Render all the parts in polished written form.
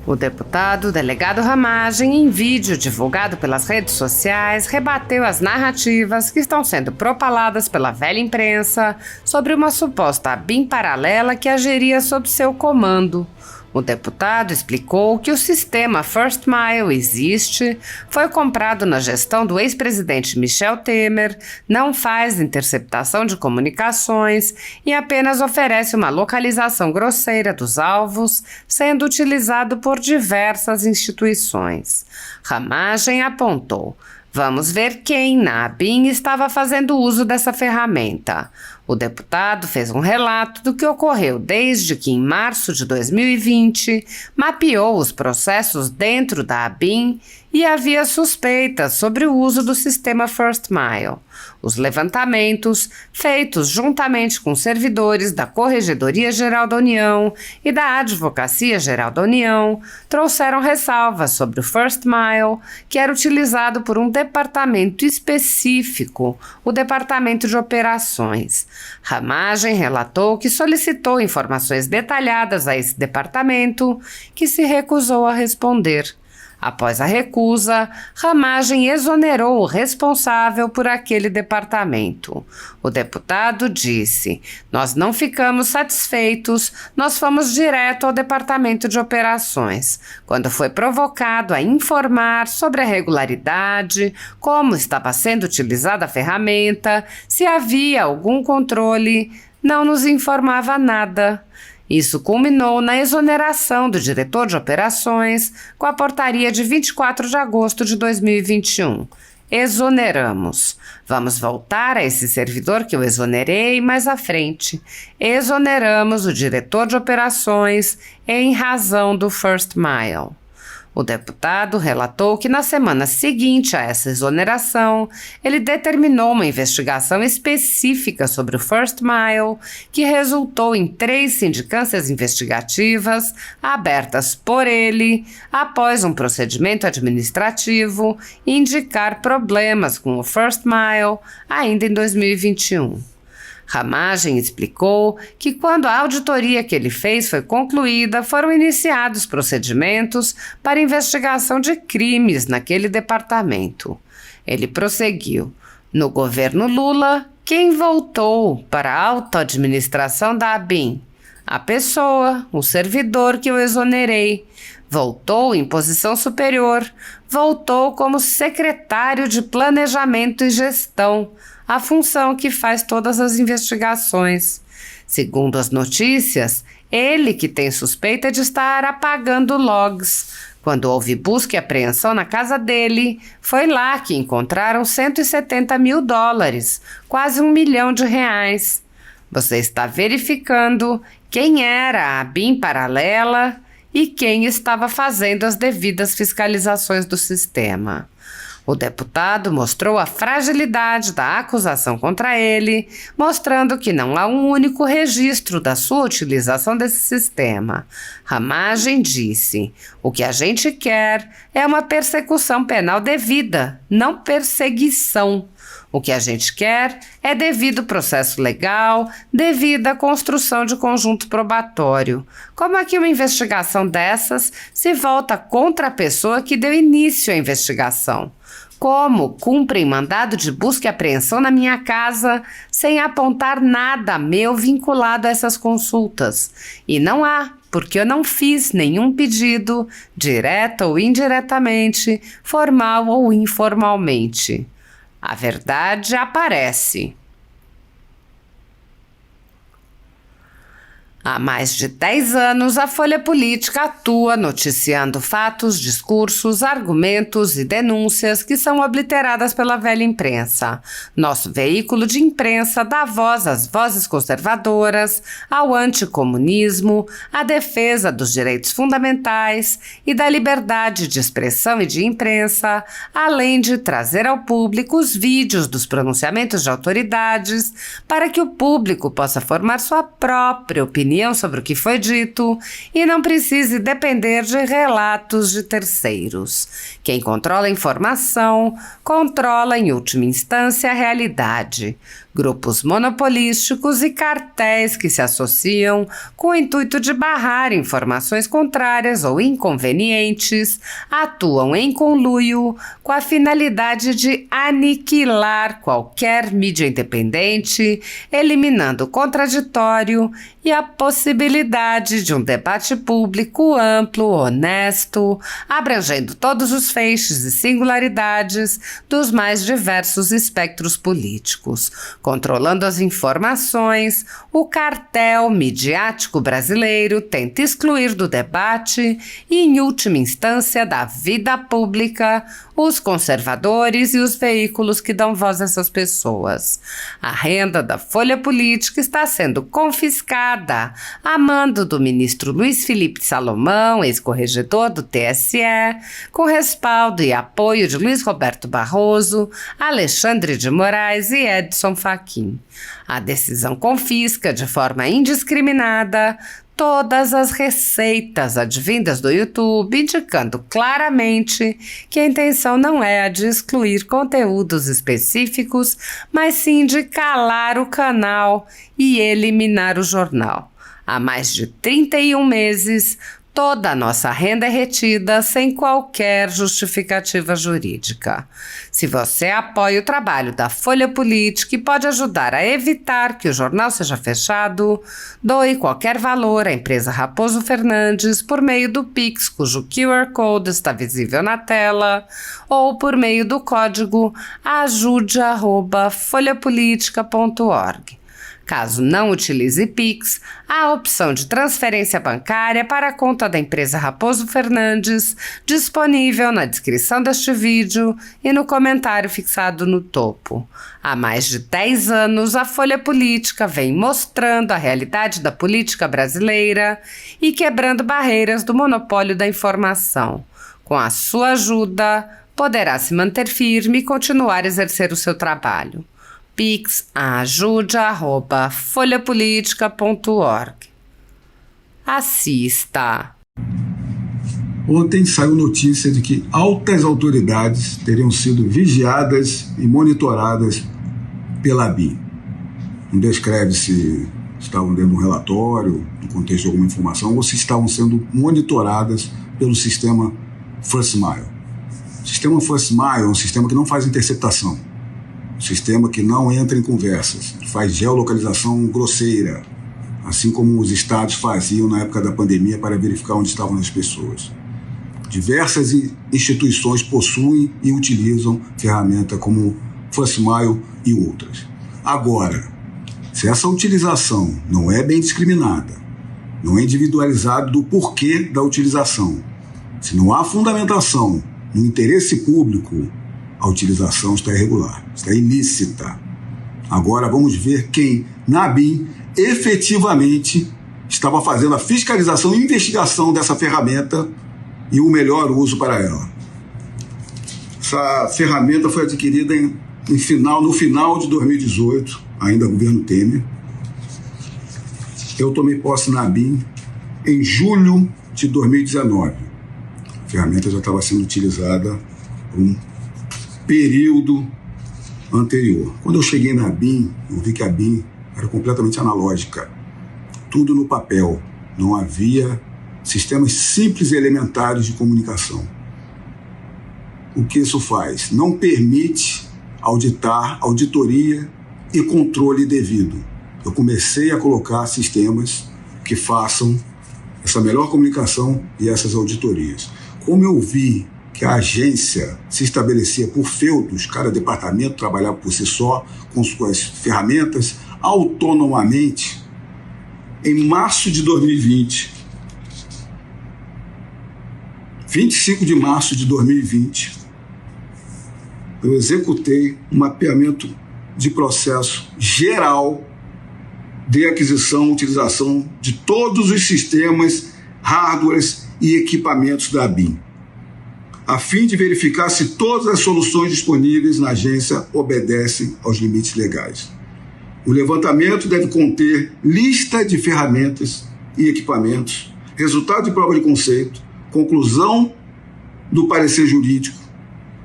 O deputado delegado Ramagem, em vídeo divulgado pelas redes sociais, rebateu as narrativas que estão sendo propaladas pela velha imprensa sobre uma suposta ABIN paralela que agiria sob seu comando. O deputado explicou que o sistema First Mile existe, foi comprado na gestão do ex-presidente Michel Temer, não faz interceptação de comunicações e apenas oferece uma localização grosseira dos alvos, sendo utilizado por diversas instituições. Ramagem apontou: vamos ver quem na ABIN estava fazendo uso dessa ferramenta. O deputado fez um relato do que ocorreu desde que, em março de 2020, mapeou os processos dentro da ABIN e havia suspeitas sobre o uso do sistema First Mile. Os levantamentos, feitos juntamente com servidores da Corregedoria Geral da União e da Advocacia Geral da União, trouxeram ressalvas sobre o First Mile, que era utilizado por um departamento específico, o Departamento de Operações. Ramagem relatou que solicitou informações detalhadas a esse departamento, que se recusou a responder. Após a recusa, Ramagem exonerou o responsável por aquele departamento. O deputado disse: nós não ficamos satisfeitos, nós fomos direto ao Departamento de Operações, quando foi provocado a informar sobre a regularidade, como estava sendo utilizada a ferramenta, se havia algum controle, não nos informava nada. Isso culminou na exoneração do diretor de operações com a portaria de 24 de agosto de 2021. Exoneramos. Vamos voltar a esse servidor que eu exonerei mais à frente. Exoneramos o diretor de operações em razão do First Mile. O deputado relatou que na semana seguinte a essa exoneração, ele determinou uma investigação específica sobre o First Mile, que resultou em 3 sindicâncias investigativas abertas por ele, após um procedimento administrativo indicar problemas com o First Mile ainda em 2021. Ramagem explicou que quando a auditoria que ele fez foi concluída, foram iniciados procedimentos para investigação de crimes naquele departamento. Ele prosseguiu: no governo Lula, quem voltou para a auto-administração da ABIN? A pessoa, o servidor que eu exonerei. Voltou em posição superior, voltou como secretário de Planejamento e Gestão, a função que faz todas as investigações. Segundo as notícias, ele que tem suspeita de estar apagando logs. Quando houve busca e apreensão na casa dele, foi lá que encontraram $170 mil, quase R$1 milhão. Você está verificando quem era a ABIN paralela e quem estava fazendo as devidas fiscalizações do sistema. O deputado mostrou a fragilidade da acusação contra ele, mostrando que não há um único registro da sua utilização desse sistema. Ramagem disse: o que a gente quer é uma persecução penal devida, não perseguição. O que a gente quer é devido processo legal, devida construção de conjunto probatório. Como é que uma investigação dessas se volta contra a pessoa que deu início à investigação? Como cumprem mandado de busca e apreensão na minha casa sem apontar nada meu vinculado a essas consultas? E não há, porque eu não fiz nenhum pedido, direta ou indiretamente, formal ou informalmente. A verdade aparece. Há mais de 10 anos, a Folha Política atua noticiando fatos, discursos, argumentos e denúncias que são obliteradas pela velha imprensa. Nosso veículo de imprensa dá voz às vozes conservadoras, ao anticomunismo, à defesa dos direitos fundamentais e da liberdade de expressão e de imprensa, além de trazer ao público os vídeos dos pronunciamentos de autoridades para que o público possa formar sua própria opinião sobre o que foi dito e não precise depender de relatos de terceiros. Quem controla a informação, controla em última instância a realidade. grupos monopolísticos e cartéis que se associam com o intuito de barrar informações contrárias ou inconvenientes, atuam em conluio com a finalidade de aniquilar qualquer mídia independente, eliminando o contraditório e a possibilidade de um debate público amplo, honesto, abrangendo todos os feixes e singularidades dos mais diversos espectros políticos. Controlando as informações, o cartel midiático brasileiro tenta excluir do debate e, em última instância, da vida pública, os conservadores e os veículos que dão voz a essas pessoas. A renda da Folha Política está sendo confiscada a mando do ministro Luiz Felipe Salomão, ex-corregedor do TSE, com respaldo e apoio de Luiz Roberto Barroso, Alexandre de Moraes e Edson Fachin. A decisão confisca de forma indiscriminada todas as receitas advindas do YouTube, indicando claramente que a intenção não é a de excluir conteúdos específicos, mas sim de calar o canal e eliminar o jornal. Há mais de 31 meses, toda a nossa renda é retida sem qualquer justificativa jurídica. Se você apoia o trabalho da Folha Política e pode ajudar a evitar que o jornal seja fechado, doe qualquer valor à empresa Raposo Fernandes por meio do Pix, cujo QR Code está visível na tela, ou por meio do código ajude@folhapolitica.org. Caso não utilize Pix, há a opção de transferência bancária para a conta da empresa Raposo Fernandes, disponível na descrição deste vídeo e no comentário fixado no topo. Há mais de 10 anos, a Folha Política vem mostrando a realidade da política brasileira e quebrando barreiras do monopólio da informação. Com a sua ajuda, poderá se manter firme e continuar a exercer o seu trabalho. Pix ajude@folhapolitica.org. Assista. Ontem saiu notícia de que altas autoridades teriam sido vigiadas e monitoradas pela ABIN. Não descreve se estavam dentro de um relatório, no contexto de alguma informação, ou se estavam sendo monitoradas pelo sistema First Mile. O sistema First Mile é um sistema que não faz interceptação. Um sistema que não entra em conversas, faz geolocalização grosseira, assim como os estados faziam na época da pandemia para verificar onde estavam as pessoas. Diversas instituições possuem e utilizam ferramentas como First Mile e outras. Agora, se essa utilização não é bem discriminada, não é individualizado do porquê da utilização, se não há fundamentação no interesse público, a utilização está irregular, está ilícita. Agora vamos ver quem, na ABIN, efetivamente estava fazendo a fiscalização e investigação dessa ferramenta e o melhor uso para ela. Essa ferramenta foi adquirida no final de 2018, ainda governo Temer. Eu tomei posse na ABIN em julho de 2019. A ferramenta já estava sendo utilizada por um período anterior. Quando eu cheguei na ABIN, eu vi que a ABIN era completamente analógica. Tudo no papel. Não havia sistemas simples e elementares de comunicação. O que isso faz? Não permite auditoria e controle devido. Eu comecei a colocar sistemas que façam essa melhor comunicação e essas auditorias. Como eu vi que a agência se estabelecia por feudos, cada departamento trabalhava por si só, com suas ferramentas, autonomamente, em março de 2020, 25 de março de 2020, eu executei um mapeamento de processo geral de aquisição e utilização de todos os sistemas, hardwares e equipamentos da ABIN, a fim de verificar se todas as soluções disponíveis na agência obedecem aos limites legais. O levantamento deve conter lista de ferramentas e equipamentos, resultado de prova de conceito, conclusão do parecer jurídico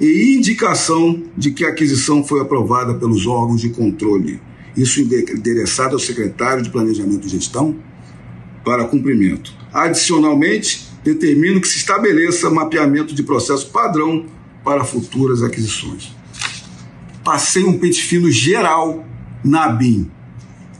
e indicação de que a aquisição foi aprovada pelos órgãos de controle Isso endereçado ao secretário de Planejamento e Gestão para cumprimento. Adicionalmente, determino que se estabeleça mapeamento de processo padrão para futuras aquisições. Passei um pente fino geral na ABIN,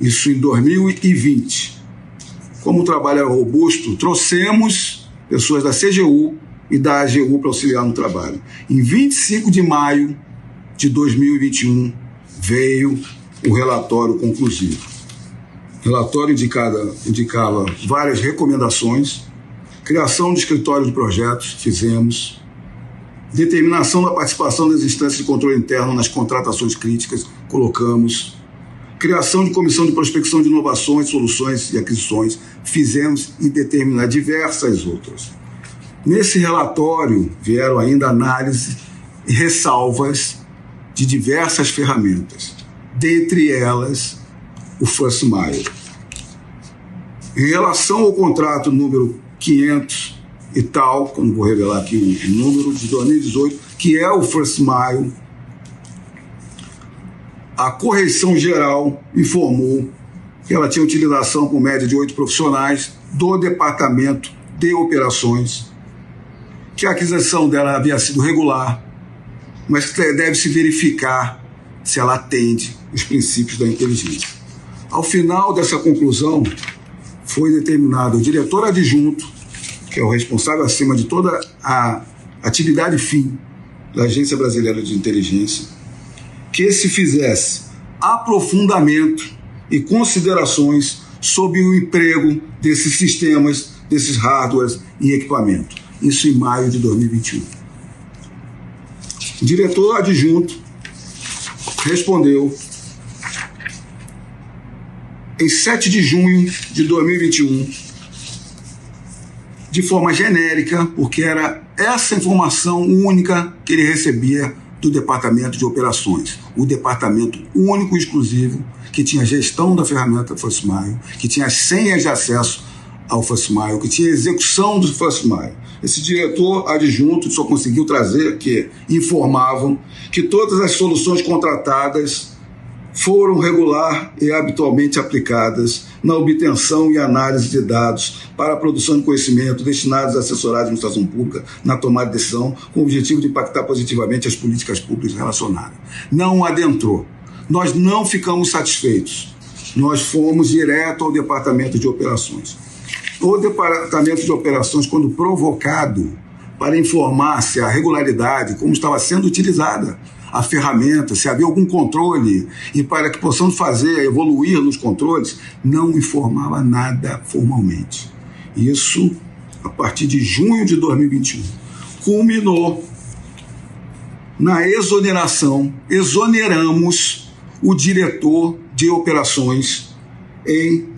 isso em 2020. Como o trabalho é robusto, trouxemos pessoas da CGU e da AGU para auxiliar no trabalho. Em 25 de maio de 2021 veio o relatório conclusivo. O relatório indicava várias recomendações, criação de escritório de projetos, fizemos, determinação da participação das instâncias de controle interno nas contratações críticas, colocamos, criação de comissão de prospecção de inovações, soluções e aquisições, fizemos e determinar diversas outras. Nesse relatório vieram ainda análise e ressalvas de diversas ferramentas, dentre elas o First Mile. Em relação ao contrato número 500 e tal, que eu não vou revelar aqui o número, de 2018, que é o First Mile, a correção geral informou que ela tinha utilização por média de 8 profissionais do Departamento de Operações, que a aquisição dela havia sido regular, mas que deve-se verificar se ela atende os princípios da inteligência. Ao final dessa conclusão, foi determinado o diretor adjunto, que é o responsável acima de toda a atividade fim da Agência Brasileira de Inteligência, que se fizesse aprofundamento e considerações sobre o emprego desses sistemas, desses hardwares e equipamento. Isso em maio de 2021. O diretor adjunto respondeu em 7 de junho de 2021, de forma genérica, porque era essa informação única que ele recebia do Departamento de Operações, o departamento único e exclusivo que tinha gestão da ferramenta First Mile, que tinha as senhas de acesso ao First Mile, que tinha execução do First Mile. Esse diretor adjunto só conseguiu trazer que informavam que todas as soluções contratadas foram regular e habitualmente aplicadas na obtenção e análise de dados para a produção de conhecimento destinados a assessorar a administração pública na tomada de decisão com o objetivo de impactar positivamente as políticas públicas relacionadas. Não adentrou. Nós não ficamos satisfeitos. Nós fomos direto ao Departamento de Operações. O Departamento de Operações, quando provocado para informar se a regularidade, como estava sendo utilizada a ferramenta, se havia algum controle e para que possamos evoluir nos controles, não informava nada formalmente. Isso a partir de junho de 2021. Culminou na exoneração, exoneramos o diretor de operações em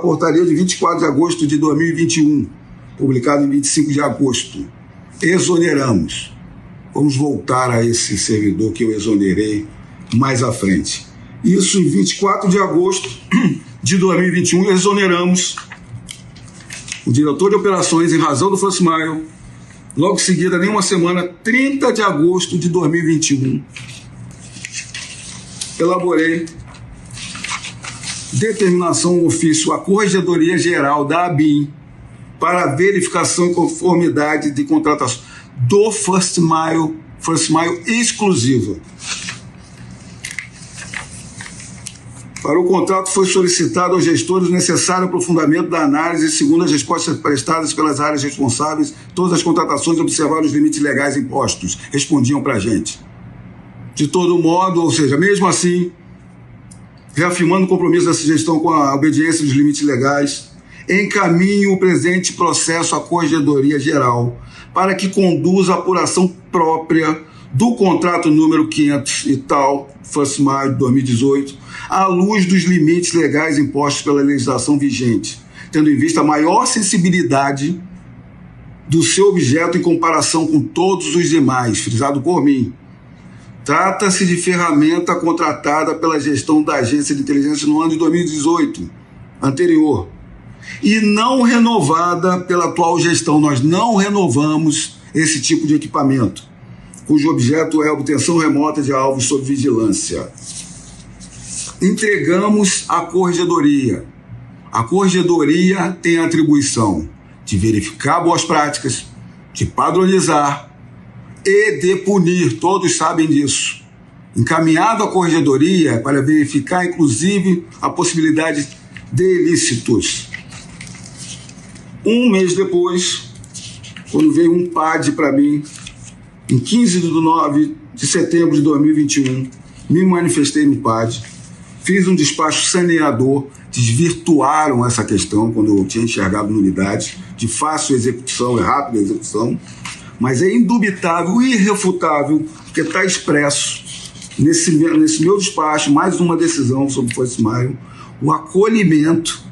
portaria de 24 de agosto de 2021, publicado em 25 de agosto. Exoneramos. Vamos voltar a esse servidor que eu exonerei mais à frente. Isso em 24 de agosto de 2021, exoneramos o diretor de operações em razão do First Mile. Logo em seguida, nem uma semana, 30 de agosto de 2021, elaborei determinação ofício à Corregedoria Geral da ABIN para verificação e conformidade de contratação do First Mile exclusiva. Para o contrato foi solicitado aos gestores o necessário aprofundamento da análise segundo as respostas prestadas pelas áreas responsáveis, todas as contratações observaram os limites legais impostos, respondiam para a gente. De todo modo, ou seja, mesmo assim, reafirmando o compromisso dessa gestão com a obediência dos limites legais, encaminho o presente processo à Corregedoria Geral para que conduza a apuração própria do contrato número 500 e tal, First Mile de 2018, à luz dos limites legais impostos pela legislação vigente, tendo em vista a maior sensibilidade do seu objeto em comparação com todos os demais, frisado por mim. Trata-se de ferramenta contratada pela gestão da Agência de Inteligência no ano de 2018, anterior, e não renovada pela atual gestão. Nós não renovamos esse tipo de equipamento, cujo objeto é a obtenção remota de alvos sob vigilância. entregamos à Corregedoria. A Corregedoria tem a atribuição de verificar boas práticas, de padronizar e de punir, todos sabem disso. Encaminhado à Corregedoria para verificar, inclusive, a possibilidade de ilícitos. Um mês depois, quando veio um PAD para mim, em 15 de setembro de 2021, me manifestei no PAD, fiz um despacho saneador, desvirtuaram essa questão quando eu tinha enxergado nulidades de fácil execução e rápida execução, mas é indubitável e irrefutável, porque está expresso nesse meu despacho, mais uma decisão sobre o Fosmaio, o acolhimento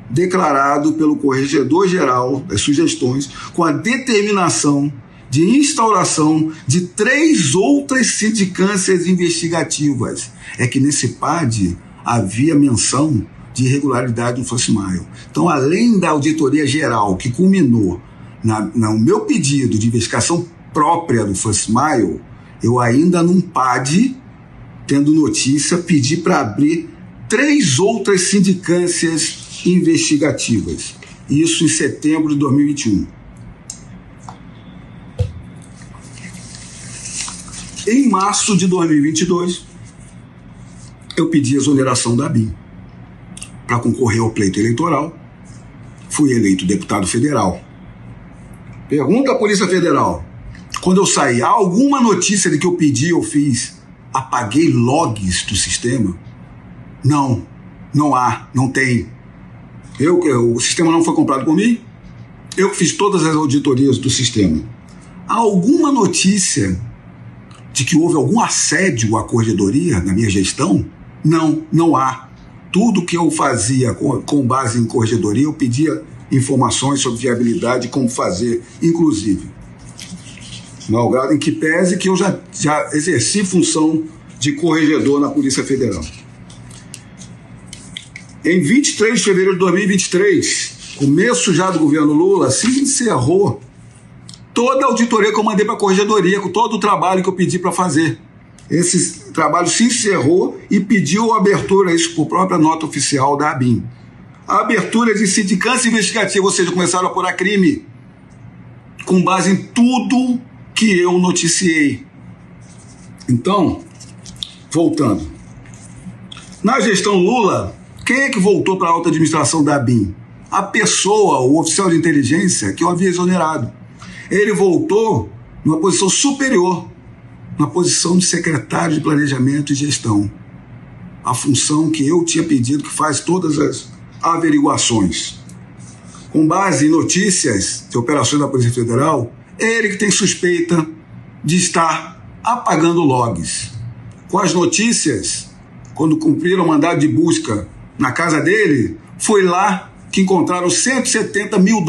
declarado pelo Corregedor-Geral das sugestões com a determinação de instauração de 3 outras sindicâncias investigativas. É que nesse PAD havia menção de irregularidade do Fosmaio. Então, além da auditoria geral que culminou no meu pedido de investigação própria do Fosmaio, eu ainda num PAD, tendo notícia, pedi para abrir 3 outras sindicâncias investigativas. Isso em setembro de 2021. Em março de 2022, eu pedi exoneração da ABIN para concorrer ao pleito eleitoral. Fui eleito deputado federal. Pergunta à Polícia Federal, quando eu saí, há alguma notícia de que eu pedi, eu fiz, apaguei logs do sistema? Não, não há, não tem. O sistema não foi comprado por mim, eu que fiz todas as auditorias do sistema. Há alguma notícia de que houve algum assédio à Corregedoria na minha gestão? Não, não há. Tudo que eu fazia com base em Corregedoria, eu pedia informações sobre viabilidade, como fazer, inclusive. Malgrado em que pese que eu já exerci função de corregedor na Polícia Federal. Em 23 de fevereiro de 2023, começo já do governo Lula, se encerrou toda a auditoria que eu mandei para a Corregedoria, com todo o trabalho que eu pedi para fazer. Esse trabalho se encerrou e pediu a abertura, isso por própria nota oficial da ABIN. A abertura de sindicância investigativa, ou seja, começaram a apurar crime, com base em tudo que eu noticiei. Então, voltando. Na gestão Lula, quem é que voltou para a alta administração da ABIN? A pessoa, o oficial de inteligência que eu havia exonerado. Ele voltou numa posição superior, na posição de secretário de Planejamento e Gestão. A função que eu tinha pedido, que faz todas as averiguações. Com base em notícias de operações da Polícia Federal, é ele que tem suspeita de estar apagando logs. Com as notícias, quando cumpriram o mandado de busca na casa dele, foi lá que encontraram $170 mil,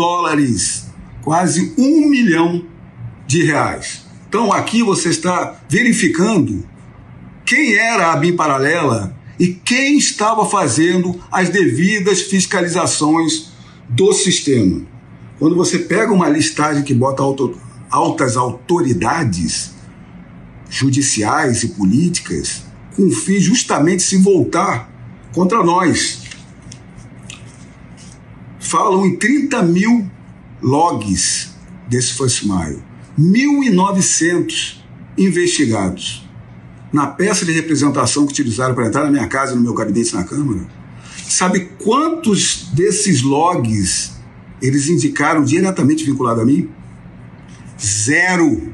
quase R$1 milhão. Então aqui você está verificando quem era a ABIN paralela e quem estava fazendo as devidas fiscalizações do sistema. Quando você pega uma listagem que bota altas autoridades judiciais e políticas, com o fim justamente se voltar contra nós. Falam em 30 mil logs desse Fosmaio, 1.900 investigados. Na peça de representação que utilizaram para entrar na minha casa, no meu gabinete na Câmara, sabe quantos desses logs eles indicaram diretamente vinculado a mim? 0.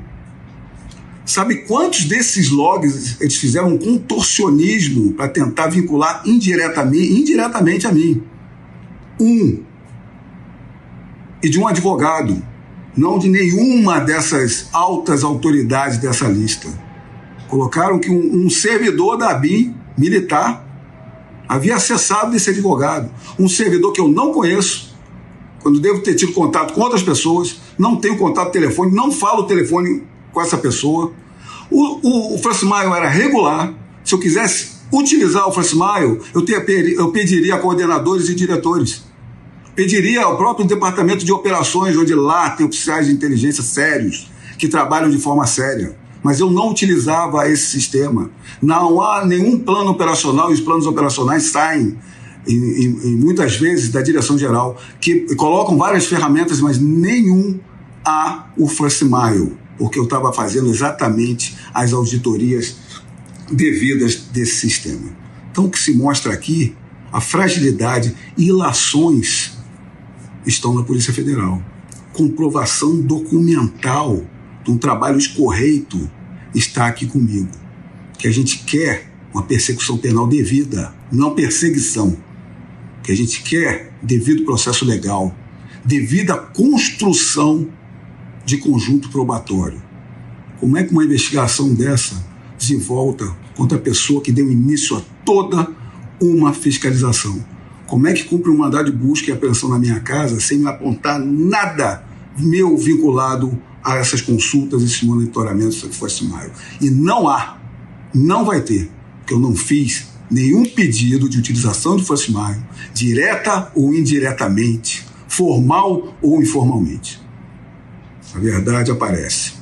Sabe quantos desses logs eles fizeram um contorcionismo para tentar vincular indiretamente a mim? 1. E de um advogado, não de nenhuma dessas altas autoridades dessa lista. Colocaram que um servidor da ABIN militar havia acessado esse advogado, um servidor que eu não conheço, quando devo ter tido contato com outras pessoas, não tenho contato telefônico, não falo telefone com essa pessoa. O Fosmaio era regular. Se eu quisesse utilizar o Fosmaio, eu pediria a coordenadores e diretores. Pediria ao próprio departamento de operações, onde lá tem oficiais de inteligência sérios, que trabalham de forma séria. mas eu não utilizava esse sistema. Não há nenhum plano operacional, e os planos operacionais saem muitas vezes da direção geral, que colocam várias ferramentas, mas nenhum há o First Mile, porque eu estava fazendo exatamente as auditorias devidas desse sistema. Então, o que se mostra aqui, a fragilidade e ilações estão na Polícia Federal. Comprovação documental de um trabalho escorreito está aqui comigo. Que a gente quer uma persecução penal devida, não perseguição. Que a gente quer devido processo legal, devida construção de conjunto probatório. Como é que uma investigação dessa desenvolta contra a pessoa que deu início a toda uma fiscalização? Como é que cumpre um mandado de busca e apreensão na minha casa sem me apontar nada meu vinculado a essas consultas, esses monitoramentos do First Mile? E não há, não vai ter, porque eu não fiz nenhum pedido de utilização do First Mile, direta ou indiretamente, formal ou informalmente. A verdade aparece.